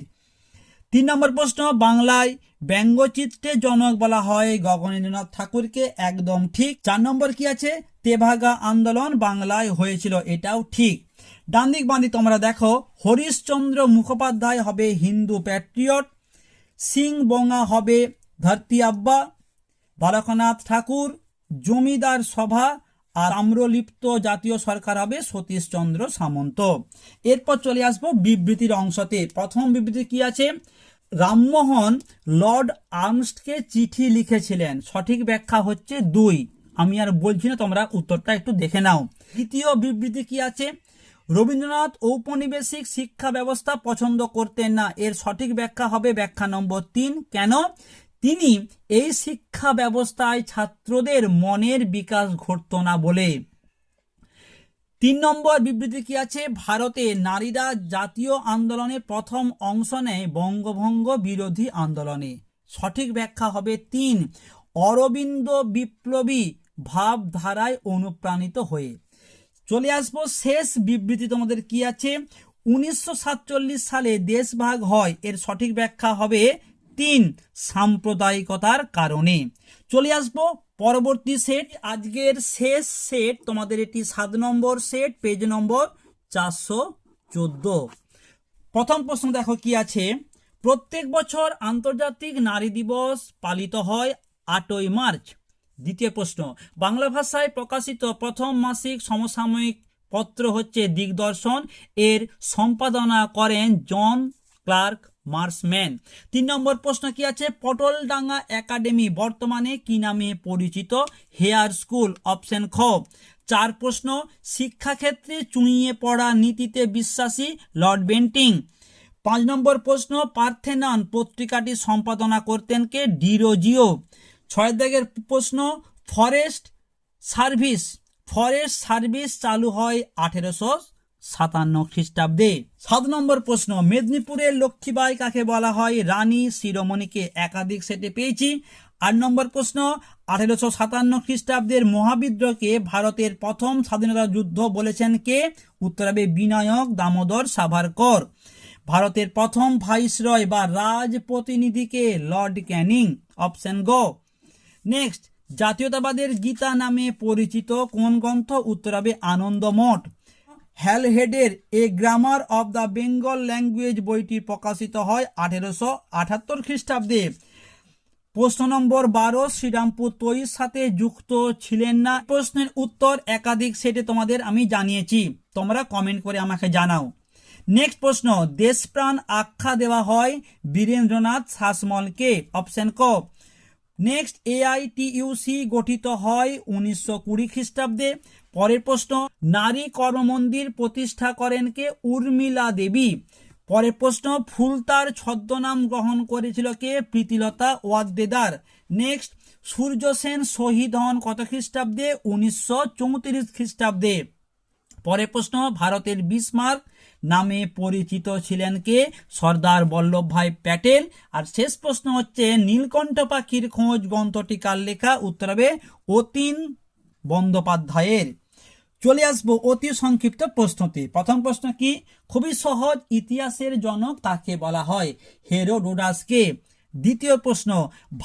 3 নম্বর প্রশ্ন, বাংলায় ব্যঙ্গচিত্রের জনক বলা হয় গগনেন্দ্রনাথ ঠাকুরকে, একদম ঠিক। 4 নম্বর কি আছে, তেভাগা আন্দোলন বাংলায় হয়েছিল, এটাও ঠিক। ডান দিক বাঁ দিক তোমরা দেখো, হরিশচন্দ্র মুখোপাধ্যায় হবে হিন্দু প্যাট্রিয়ট, সিং বঙ্গা হবে ধরতি আব্বা, দ্বারকানাথ ঠাকুর জমিদার সভা, আর তাম্রলিপ্ত জাতীয় সরকার হবে সতীশচন্দ্র সামন্ত। এরপর চলে আসবো বিবৃতির অংশতে। প্রথম বিবৃতি কি আছে, রামমোহন লর্ড আর্মস্টকে চিঠি লিখেছিলেন, সঠিক ব্যাখ্যা হচ্ছে 2। আমি আর বলছি না, তোমরা উত্তরটা একটু দেখে নাও। দ্বিতীয় বিবৃতি কি আছে, রবীন্দ্রনাথ ঔপনিবেশিক শিক্ষা ব্যবস্থা পছন্দ করতেন না, এর সঠিক ব্যাখ্যা হবে ব্যাখ্যা নম্বর 3। কেন? তিনি এই শিক্ষা ব্যবস্থায় ছাত্রদের মনের বিকাশ ঘটতো না বলে। 3 নম্বর বিবৃতি কি আছে, ভারতে নারীরা জাতীয় আন্দোলনে প্রথম অংশ নেয় বঙ্গভঙ্গ বিরোধী আন্দোলনে, সঠিক ব্যাখ্যা হবে 3। অরবিন্দ বিপ্লবী ভাবধারায় অনুপ্রাণিত হয়ে। চলে আসবো শেষ বিবৃতি, তোমাদের কি আছে, 1947 সালে দেশভাগ হয়, এর সঠিক ব্যাখ্যা হবে 3 সাম্প্রদায়িকতার কারণে। চলে আসবো পরবর্তী সেট, আজকের শেষ সেট তোমাদের এটি 7 নম্বর সেট, পেজ নম্বর 414। প্রথম প্রশ্ন দেখো কি আছে, প্রত্যেক বছর আন্তর্জাতিক নারী দিবস পালিত হয় 8ই মার্চ। দ্বিতীয় প্রশ্ন, বাংলা ভাষায় প্রকাশিত প্রথম মাসিক সমসাময়িক পত্র হচ্ছে দিগদর্শন, এর সম্পাদনা করেন জন ক্লার্ক মার্সম্যান। 3 নম্বর প্রশ্ন কি আছে, পটলডাঙ্গা একাডেমি বর্তমানে কি নামে পরিচিত? হেয়ার স্কুল, অপশন খ। 4 প্রশ্ন, শিক্ষাক্ষেত্রে চুঁইয়ে পড়া নীতিতে বিশ্বাসী লর্ড বেন্টিং। 5 নম্বর প্রশ্ন, পার্থেনন পত্রিকাটি সম্পাদনা করতেন কে? ডিরোজিও। 6 দাগের প্রশ্ন, ফরেস্ট সার্ভিস চালু হয় 1857 খ্রিস্টাব্দে। 7 নম্বর প্রশ্ন, মেদিনীপুরের লক্ষ্মীবাই কাকে বলা হয়? রানী শিরোমণিকে। একাধিক সেটে পেয়েছি। 8 নম্বর প্রশ্ন, 1857 খ্রিস্টাব্দের মহাবিদ্রোহকে ভারতের প্রথম স্বাধীনতা যুদ্ধ বলেছেন কে? উত্তর হবে বিনায়ক দামোদর সাভারকর। ভারতের প্রথম ভাইসরয় বা রাজপ্রতিনিধিকে? লর্ড ক্যানিং, অপশন গ। নেক্সট, জাতীয়তাবাদের গীতা নামে পরিচিত কোন গ্রন্থ? উত্তর হবে আনন্দমঠ। হ্যালহেডের a grammar of the Bengal language বইটি প্রকাশিত হয় 1878 খ্রিস্টাব্দে। প্রশ্ন নম্বর 12, শ্রীরামপুর তৈর সাথে যুক্ত ছিলেন না। প্রশ্নের উত্তর একাধিক সেটে তোমাদের আমি জানিয়েছি, তোমরা কমেন্ট করে আমাকে জানাও। নেক্সট প্রশ্ন, দেশপ্রাণ আখ্যা দেওয়া হয় বীরেন্দ্রনাথ শাসমলকে। অপশন ক। নেক্সট, AITUC গঠিত হয় 1920 খ্রিস্টাব্দে। পরের প্রশ্ন, নারী কর্মমন্দির প্রতিষ্ঠা করেন কে? উর্মিলা দেবী। পরের প্রশ্ন, ফুলতার ছদ্মনাম গ্রহণ করেছিল কে? প্রীতিলতা ওয়াদ্দেদার। নেক্সট, সূর্য সেন শহীদ হন কত খ্রিস্টাব্দে? 1934 খ্রিস্টাব্দে। পরের প্রশ্ন, ভারতের বিসমার্ক নামে পরিচিত ছিলেন কে? সর্দার বল্লভভাই প্যাটেল। আর শেষ প্রশ্ন হচ্ছে, নীলকণ্ঠ পাখির খোঁজ গ্রন্থটি কার লেখা? উত্তর হবে অতীন বন্দ্যোপাধ্যায়ের। চলে আসবো অতি সংক্ষিপ্ত প্রশ্নতে। প্রথম প্রশ্ন কি? খুবই সহজ, ইতিহাসের জনক তাকে বলা হয়? হেরোডোটাসকে। দ্বিতীয় প্রশ্ন,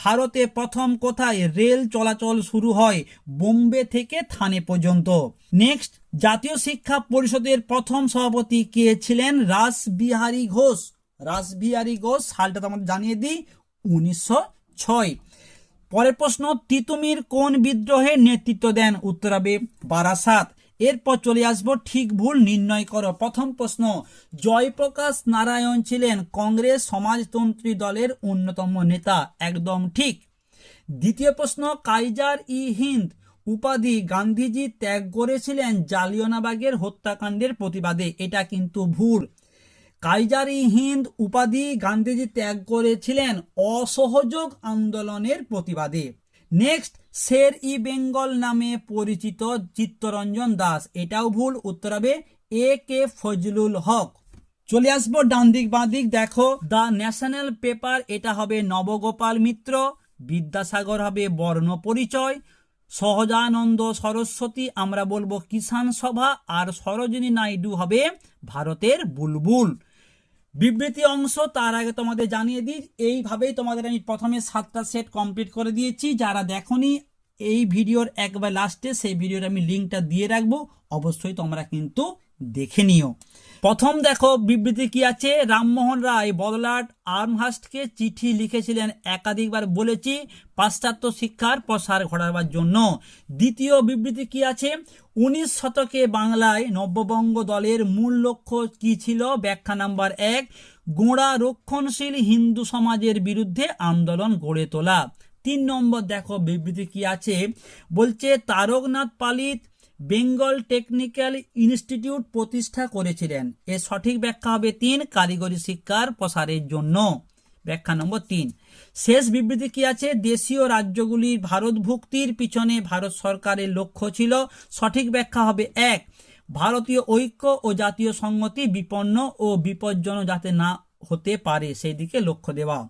ভারতে প্রথম কোথায় রেল চলাচল শুরু হয়? বোম্বে থেকে থানে পর্যন্ত। নেক্সট, জাতীয় শিক্ষা পরিষদের প্রথম সভাপতি কে ছিলেন? রাসবিহারী ঘোষ। সালটা তোমাদের জানিয়ে দিই, 1906। পরের প্রশ্ন, তিতুমির কোন বিদ্রোহে নেতৃত্ব দেন? উত্তর হবে বারাসাত। এরপর চলে আসবো ঠিক ভুল নির্ণয় করো। প্রথম প্রশ্ন, জয়প্রকাশ নারায়ণ ছিলেন কংগ্রেস সমাজতন্ত্রী দলের অন্যতম নেতা। একদম ঠিক। দ্বিতীয় প্রশ্ন, কাইজার-ই-হিন্দ উপাধি গান্ধীজি ত্যাগ করেছিলেন জালিয়ানওয়ালাবাগের হত্যাকাণ্ডের প্রতিবাদে। এটা কিন্তু ভুল। কাইজার-ই-হিন্দ উপাধি গান্ধীজি ত্যাগ করেছিলেন অসহযোগ আন্দোলনের প্রতিবাদে। নেক্সট, শের-ই বেঙ্গল নামে পরিচিত চিত্তরঞ্জন দাস। এটাও ভুল। উত্তর হবে AK ফজলুল হক। চলে আসবো ডান দিক বাঁ দিক। দেখো, দ্য ন্যাশনাল পেপার, এটা হবে নবগোপাল মিত্র। বিদ্যাসাগর হবে বর্ণ পরিচয়। সহজানন্দ সরস্বতী আমরা বলবো কিষাণ সভা। আর সরোজিনী নাইডু হবে ভারতের বুলবুল। বিবৃতি অংশ তার আগে তোমাদের জানিয়ে দিই, এইভাবেই তোমাদের আমি প্রথমে 7টা সেট কমপ্লিট করে দিয়েছি। যারা দেখোনি এই ভিডিওর একবার লাস্টে সেই ভিডিওর আমি লিঙ্কটা দিয়ে রাখবো, অবশ্যই তোমরা কিন্তু দেখে নিও। প্রথম দেখো বিবৃতি কি আছে, রামমোহন রায় বড়লাট আমহার্স্টকে চিঠি লিখেছিলেন, একাধিকবার বলেছি, পাশ্চাত্য শিক্ষার প্রসার ঘটাবার জন্য। দ্বিতীয় বিবৃতি কি আছে, 19 শতকে বাংলায় নব্যবঙ্গ দলের মূল লক্ষ্য কি ছিল? ব্যাখ্যা নাম্বার 1, গোঁড়া রক্ষণশীল হিন্দু সমাজের বিরুদ্ধে আন্দোলন গড়ে তোলা। 3 নম্বর দেখো বিবৃতি কি আছে, বলছে তারকনাথ পালিত বেঙ্গল টেকনিক্যাল ইনস্টিটিউট প্রতিষ্ঠা করেছিলেন। এর সঠিক ব্যাখ্যা হবে 3, কারিগরি শিক্ষার প্রসারের জন্য। ব্যাখ্যা নম্বর 3। শেষ বিবৃতি কি আছে, দেশীয় রাজ্যগুলির ভারতভুক্তির পিছনে ভারত সরকারের লক্ষ্য ছিল। সঠিক ব্যাখ্যা হবে 1, ভারতীয় ঐক্য ও জাতীয় সংহতি বিপন্ন ও বিপজ্জনক যাতে না হতে পারে সেই দিকে লক্ষ্য দেওয়া।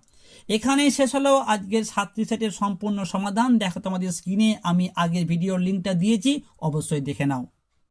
এখানেই শেষ হলো আজকের 7টি সেটের সম্পূর্ণ সমাধান। দেখো তোমাদের স্ক্রিনে আমি আগের ভিডিওর লিঙ্কটা দিয়েছি, অবশ্যই দেখে নাও।